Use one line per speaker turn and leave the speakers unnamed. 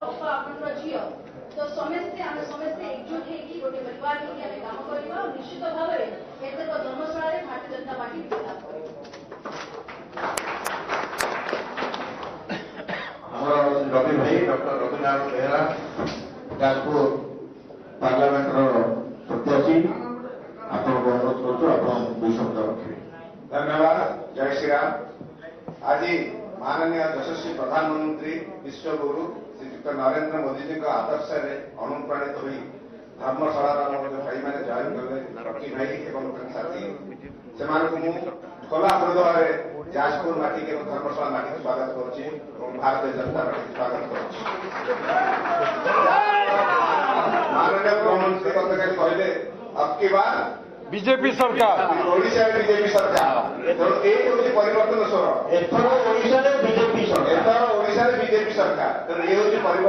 झील तो समस्ते आम समस्ते एकजुट होगी गोटे परिवार होगी आम काम करवा निश्चित भाव में धर्मशाला भारतीय जनता पार्टी विस्तार
रवि भाई डॉक्टर रविनारायण बेहरा जाजपुर पार्लियामेंट प्रत्याशी आपको अनुरोध कर शब्द रखे।
धन्यवाद। जय श्री राम। आज माननीय यशस्वी प्रधानमंत्री विश्वगुरु श्रीयुक्त नरेंद्र मोदी जी आदर्श अनुप्राणित हो धर्मशाला भाई मैंने जॉइन कले रकी भाई एवं साथी से खोला हृदय जाजपुर माटी के धर्मशाला माटी को स्वागत कर भारतीय जनता पार्टी स्वागत कर माननीय गृहमंत्री गतकाली कहले अब की बार
बीजेपी सरकार
ओडिशा बीजेपी सरकार तेणु ये परिवर्तन स्वर
एथर ओडिशा बीजेपी सरकार
बीजेपी सरकार तेणु ये